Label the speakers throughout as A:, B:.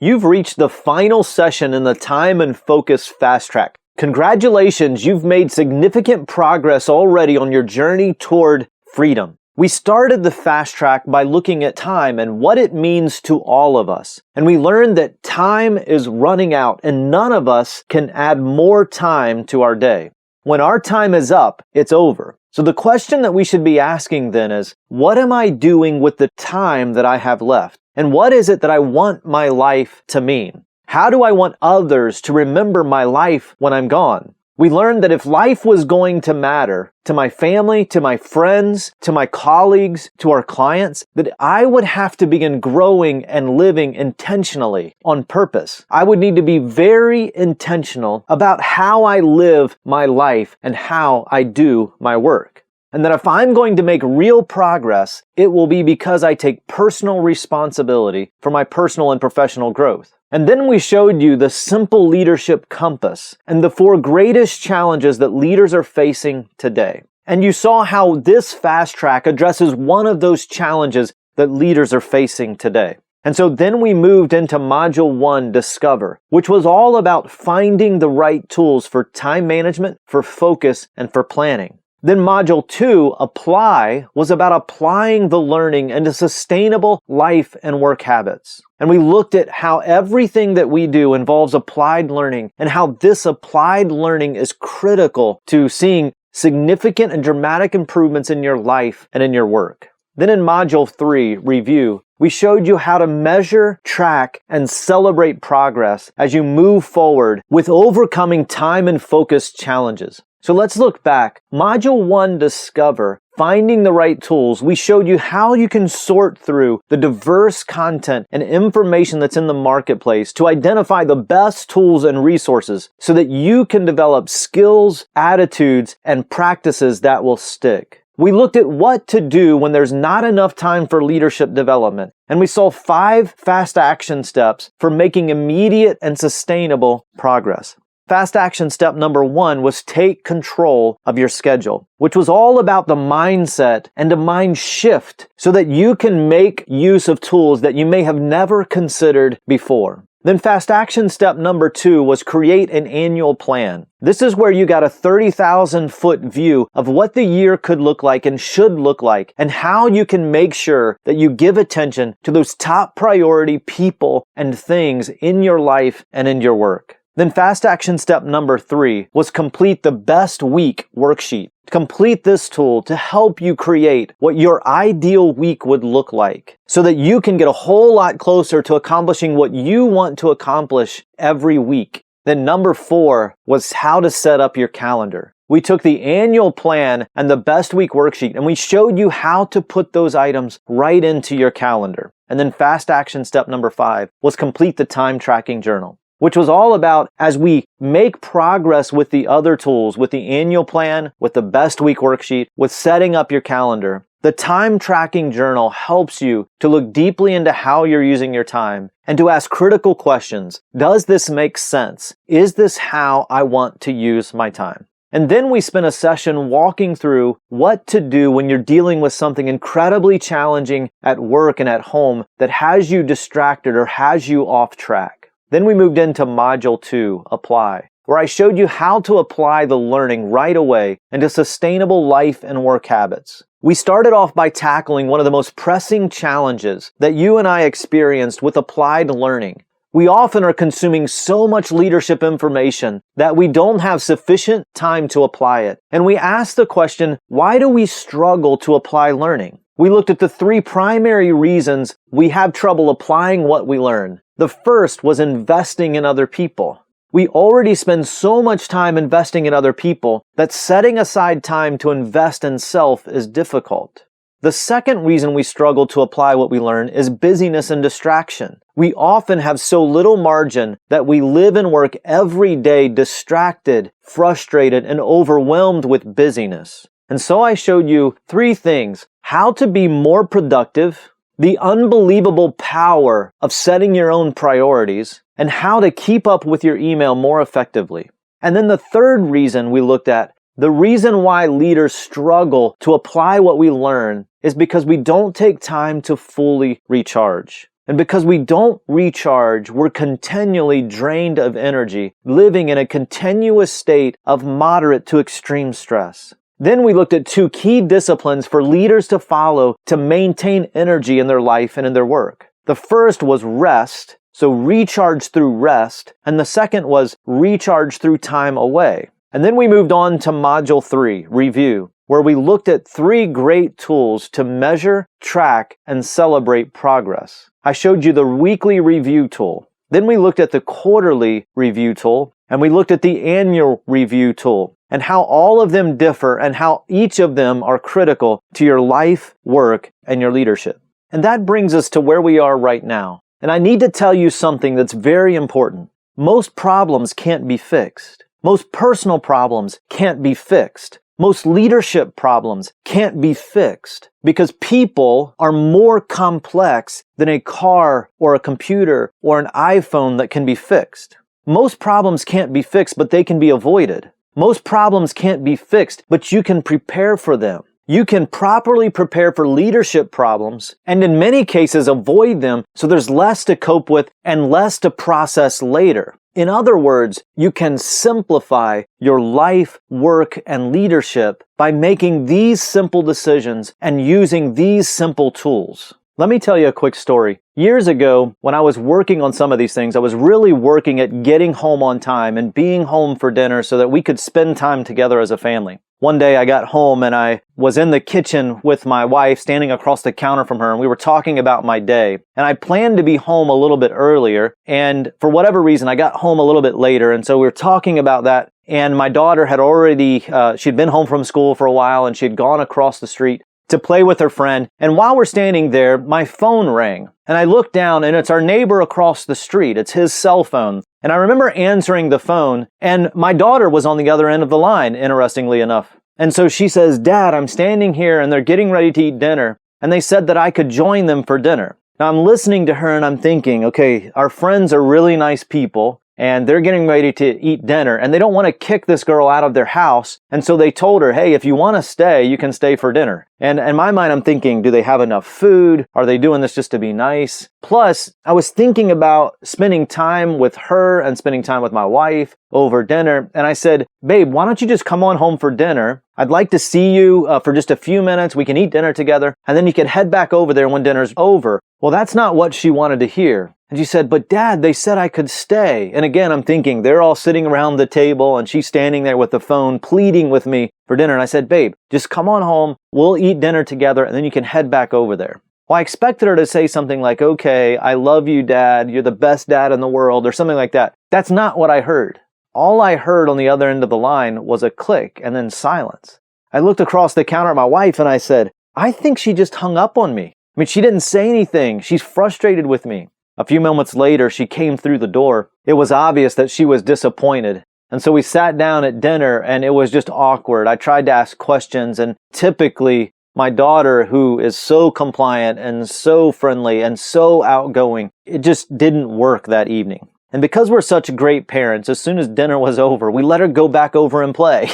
A: You've reached the final session in the Time and Focus Fast Track. Congratulations, you've made significant progress already on your journey toward freedom. We started the Fast Track by looking at time and what it means to all of us. And we learned that time is running out and none of us can add more time to our day. When our time is up, it's over. So the question that we should be asking then is, what am I doing with the time that I have left? And what is it that I want my life to mean? How do I want others to remember my life when I'm gone? We learned that if life was going to matter to my family, to my friends, to my colleagues, to our clients, that I would have to begin growing and living intentionally on purpose. I would need to be very intentional about how I live my life and how I do my work. And that if I'm going to make real progress, it will be because I take personal responsibility for my personal and professional growth. And then we showed you the simple leadership compass and the 4 greatest challenges that leaders are facing today. And you saw how this fast track addresses one of those challenges that leaders are facing today. And so then we moved into Module 1, Discover, which was all about finding the right tools for time management, for focus, and for planning. Then Module 2, Apply, was about applying the learning into sustainable life and work habits. And we looked at how everything that we do involves applied learning and how this applied learning is critical to seeing significant and dramatic improvements in your life and in your work. Then in Module 3, Review, we showed you how to measure, track, and celebrate progress as you move forward with overcoming time and focus challenges. So let's look back. Module 1, Discover, finding the right tools. We showed you how you can sort through the diverse content and information that's in the marketplace to identify the best tools and resources so that you can develop skills, attitudes, and practices that will stick. We looked at what to do when there's not enough time for leadership development, and we saw 5 fast action steps for making immediate and sustainable progress. Fast action step number 1 was take control of your schedule, which was all about the mindset and a mind shift so that you can make use of tools that you may have never considered before. Then fast action step number 2 was create an annual plan. This is where you got a 30,000-foot view of what the year could look like and should look like and how you can make sure that you give attention to those top priority people and things in your life and in your work. Then fast action step number 3 was complete the best week worksheet. Complete this tool to help you create what your ideal week would look like so that you can get a whole lot closer to accomplishing what you want to accomplish every week. Then number 4 was how to set up your calendar. We took the annual plan and the best week worksheet and we showed you how to put those items right into your calendar. And then fast action step number 5 was complete the time tracking journal, which was all about as we make progress with the other tools, with the annual plan, with the best week worksheet, with setting up your calendar, the time tracking journal helps you to look deeply into how you're using your time and to ask critical questions. Does this make sense? Is this how I want to use my time? And then we spent a session walking through what to do when you're dealing with something incredibly challenging at work and at home that has you distracted or has you off track. Then we moved into Module 2, Apply, where I showed you how to apply the learning right away into sustainable life and work habits. We started off by tackling one of the most pressing challenges that you and I experienced with applied learning. We often are consuming so much leadership information that we don't have sufficient time to apply it. And we asked the question, why do we struggle to apply learning? We looked at the 3 primary reasons we have trouble applying what we learn. The first was investing in other people. We already spend so much time investing in other people that setting aside time to invest in self is difficult. The second reason we struggle to apply what we learn is busyness and distraction. We often have so little margin that we live and work every day distracted, frustrated, and overwhelmed with busyness. And so I showed you 3 things: how to be more productive, the unbelievable power of setting your own priorities, and how to keep up with your email more effectively. And then the third reason we looked at, the reason why leaders struggle to apply what we learn, is because we don't take time to fully recharge. And because we don't recharge, we're continually drained of energy, living in a continuous state of moderate to extreme stress. Then we looked at 2 key disciplines for leaders to follow to maintain energy in their life and in their work. The first was rest, so recharge through rest, and the second was recharge through time away. And then we moved on to Module 3, Review, where we looked at 3 great tools to measure, track, and celebrate progress. I showed you the weekly review tool. Then we looked at the quarterly review tool, and we looked at the annual review tool, and how all of them differ and how each of them are critical to your life, work, and your leadership. And that brings us to where we are right now. And I need to tell you something that's very important. Most problems can't be fixed. Most personal problems can't be fixed. Most leadership problems can't be fixed because people are more complex than a car or a computer or an iPhone that can be fixed. Most problems can't be fixed, but they can be avoided. Most problems can't be fixed, but you can prepare for them. You can properly prepare for leadership problems and in many cases avoid them so there's less to cope with and less to process later. In other words, you can simplify your life, work, and leadership by making these simple decisions and using these simple tools. Let me tell you a quick story. Years ago, when I was working on some of these things, I was really working at getting home on time and being home for dinner so that we could spend time together as a family. One day I got home and I was in the kitchen with my wife, standing across the counter from her, and we were talking about my day. And I planned to be home a little bit earlier, and for whatever reason, I got home a little bit later, and so we were talking about that. And my daughter had already, she'd been home from school for a while, and she'd gone across the street to play with her friend. And while we're standing there, my phone rang. And I looked down, and it's our neighbor across the street. It's his cell phone. And I remember answering the phone, and my daughter was on the other end of the line, interestingly enough. And so she says, "Dad, I'm standing here, and they're getting ready to eat dinner, and they said that I could join them for dinner." Now, I'm listening to her, and I'm thinking, okay, our friends are really nice people, and they're getting ready to eat dinner, and they don't want to kick this girl out of their house. And so they told her, "Hey, if you want to stay, you can stay for dinner." And in my mind, I'm thinking, do they have enough food? Are they doing this just to be nice? Plus, I was thinking about spending time with her and spending time with my wife over dinner. And I said, "Babe, why don't you just come on home for dinner? I'd like to see you for just a few minutes. We can eat dinner together, and then you can head back over there when dinner's over." Well, that's not what she wanted to hear. And she said, "But Dad, they said I could stay." And again, I'm thinking, they're all sitting around the table, and she's standing there with the phone, pleading with me for dinner. And I said, "Babe, just come on home. We'll eat dinner together, and then you can head back over there." Well, I expected her to say something like, "Okay, I love you, Dad. You're the best dad in the world," or something like that. That's not what I heard. All I heard on the other end of the line was a click and then silence. I looked across the counter at my wife, and I said, "I think she just hung up on me. I mean, she didn't say anything. She's frustrated with me." A few moments later, she came through the door. It was obvious that she was disappointed. And so we sat down at dinner, and it was just awkward. I tried to ask questions, and typically my daughter, who is so compliant and so friendly and so outgoing, it just didn't work that evening. And because we're such great parents, as soon as dinner was over, we let her go back over and play.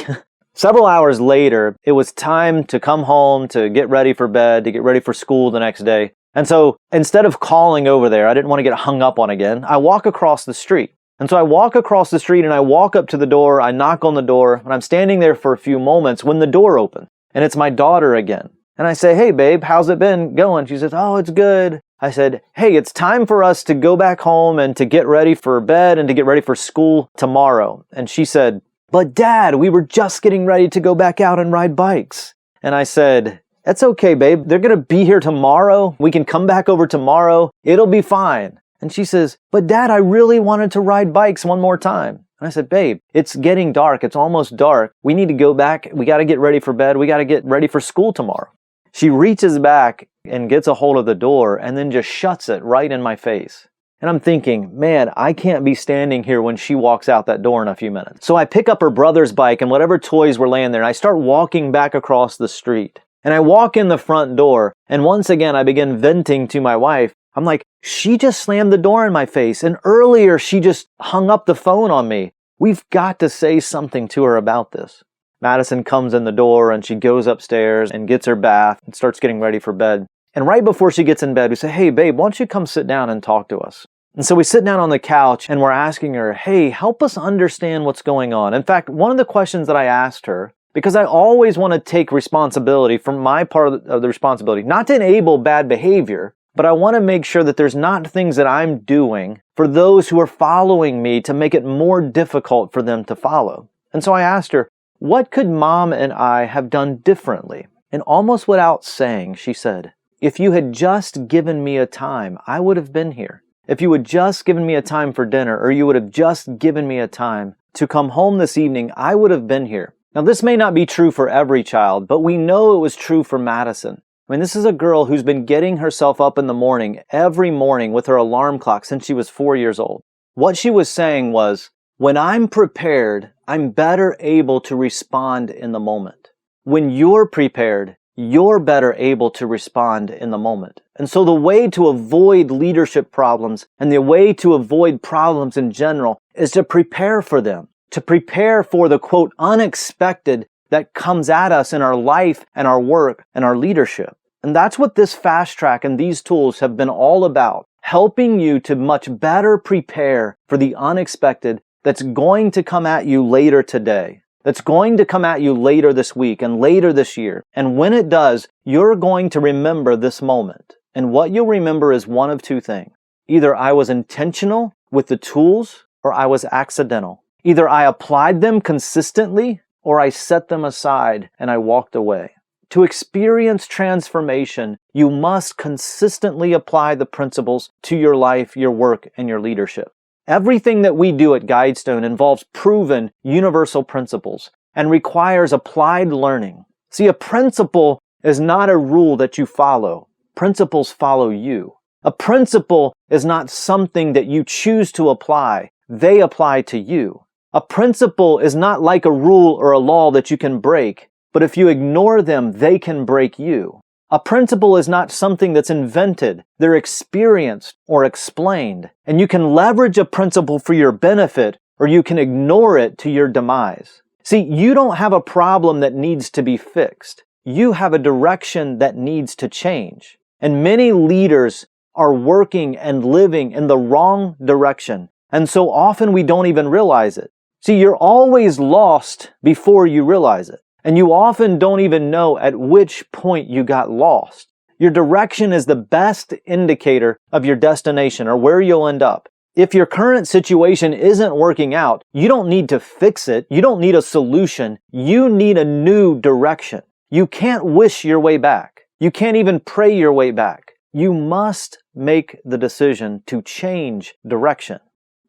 A: Several hours later, it was time to come home, to get ready for bed, to get ready for school the next day. And so instead of calling over there, I didn't want to get hung up on again, I walk across the street. And so I walk across the street and I walk up to the door, I knock on the door, and I'm standing there for a few moments when the door opens. And it's my daughter again. And I say, "Hey babe, how's it been going?" She says, "Oh, it's good." I said, "Hey, it's time for us to go back home and to get ready for bed and to get ready for school tomorrow." And she said, "But Dad, we were just getting ready to go back out and ride bikes." And I said, "That's okay, babe. They're going to be here tomorrow. We can come back over tomorrow. It'll be fine." And she says, "But Dad, I really wanted to ride bikes one more time." And I said, "Babe, it's getting dark. It's almost dark. We need to go back. We got to get ready for bed. We got to get ready for school tomorrow." She reaches back and gets a hold of the door and then just shuts it right in my face. And I'm thinking, man, I can't be standing here when she walks out that door in a few minutes. So I pick up her brother's bike and whatever toys were laying there, and I start walking back across the street. And I walk in the front door, and once again, I begin venting to my wife. I'm like, she just slammed the door in my face, and earlier she just hung up the phone on me. We've got to say something to her about this. Madison comes in the door, and she goes upstairs and gets her bath and starts getting ready for bed. And right before she gets in bed, we say, hey, babe, why don't you come sit down and talk to us? And so we sit down on the couch and we're asking her, hey, help us understand what's going on. In fact, one of the questions that I asked her, because I always want to take responsibility from my part of the responsibility, not to enable bad behavior, but I want to make sure that there's not things that I'm doing for those who are following me to make it more difficult for them to follow. And so I asked her, what could mom and I have done differently? And almost without saying, she said, if you had just given me a time, I would have been here. If you had just given me a time for dinner, or you would have just given me a time to come home this evening, I would have been here. Now, this may not be true for every child, but we know it was true for Madison. I mean, this is a girl who's been getting herself up in the morning, every morning with her alarm clock since she was 4 years old. What she was saying was, when I'm prepared, I'm better able to respond in the moment. When you're prepared, you're better able to respond in the moment. And so the way to avoid leadership problems and the way to avoid problems in general is to prepare for them, to prepare for the, quote, unexpected that comes at us in our life and our work and our leadership. And that's what this fast track and these tools have been all about, helping you to much better prepare for the unexpected that's going to come at you later today, that's going to come at you later this week and later this year. And when it does, you're going to remember this moment. And what you'll remember is one of two things. Either I was intentional with the tools or I was accidental. Either I applied them consistently or I set them aside and I walked away. To experience transformation, you must consistently apply the principles to your life, your work, and your leadership. Everything that we do at Guidestone involves proven universal principles and requires applied learning. See, a principle is not a rule that you follow. Principles follow you. A principle is not something that you choose to apply. They apply to you. A principle is not like a rule or a law that you can break, but if you ignore them, they can break you. A principle is not something that's invented. They're experienced or explained. And you can leverage a principle for your benefit, or you can ignore it to your demise. See, you don't have a problem that needs to be fixed. You have a direction that needs to change. And many leaders are working and living in the wrong direction. And so often we don't even realize it. See, you're always lost before you realize it. And you often don't even know at which point you got lost. Your direction is the best indicator of your destination or where you'll end up. If your current situation isn't working out, you don't need to fix it. You don't need a solution. You need a new direction. You can't wish your way back. You can't even pray your way back. You must make the decision to change direction.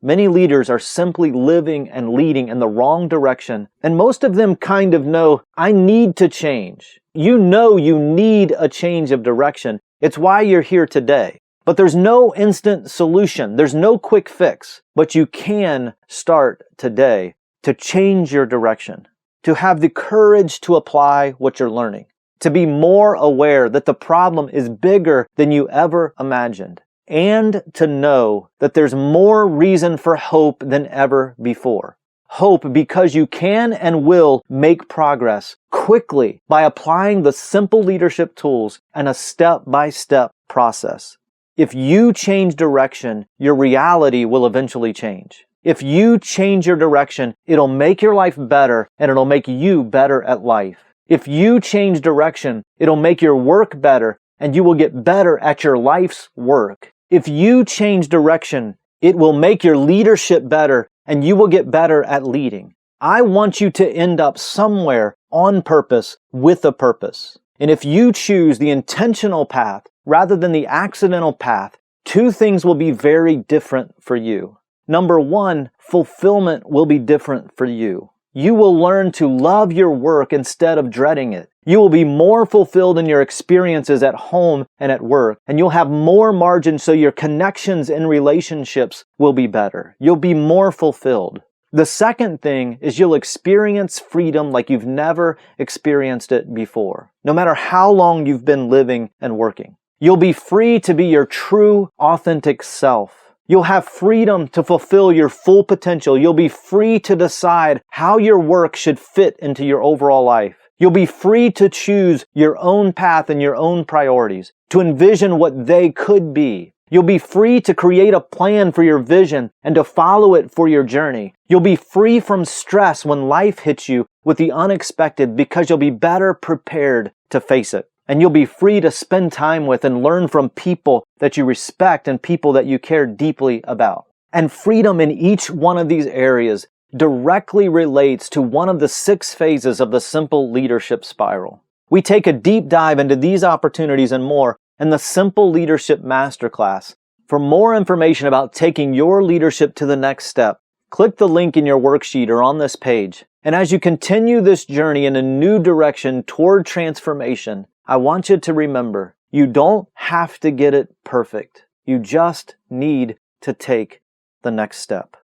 A: Many leaders are simply living and leading in the wrong direction, and most of them kind of know, I need to change. You know you need a change of direction. It's why you're here today. But there's no instant solution. There's no quick fix. But you can start today to change your direction, to have the courage to apply what you're learning, to be more aware that the problem is bigger than you ever imagined, and to know that there's more reason for hope than ever before. Hope because you can and will make progress quickly by applying the simple leadership tools and a step-by-step process. If you change direction, your reality will eventually change. If you change your direction, it'll make your life better and it'll make you better at life. If you change direction, it'll make your work better and you will get better at your life's work. If you change direction, it will make your leadership better and you will get better at leading. I want you to end up somewhere on purpose with a purpose. And if you choose the intentional path rather than the accidental path, two things will be very different for you. Number one, fulfillment will be different for you. You will learn to love your work instead of dreading it. You will be more fulfilled in your experiences at home and at work, and you'll have more margin so your connections and relationships will be better. You'll be more fulfilled. The second thing is you'll experience freedom like you've never experienced it before, no matter how long you've been living and working. You'll be free to be your true, authentic self. You'll have freedom to fulfill your full potential. You'll be free to decide how your work should fit into your overall life. You'll be free to choose your own path and your own priorities. to envision what they could be. You'll be free to create a plan for your vision and to follow it for your journey. You'll be free from stress when life hits you with the unexpected because you'll be better prepared to face it. And you'll be free to spend time with and learn from people that you respect and people that you care deeply about. And freedom in each one of these areas directly relates to one of the 6 phases of the Simple Leadership Spiral. We take a deep dive into these opportunities and more in the Simple Leadership Masterclass. For more information about taking your leadership to the next step, click the link in your worksheet or on this page. And as you continue this journey in a new direction toward transformation, I want you to remember, you don't have to get it perfect. You just need to take the next step.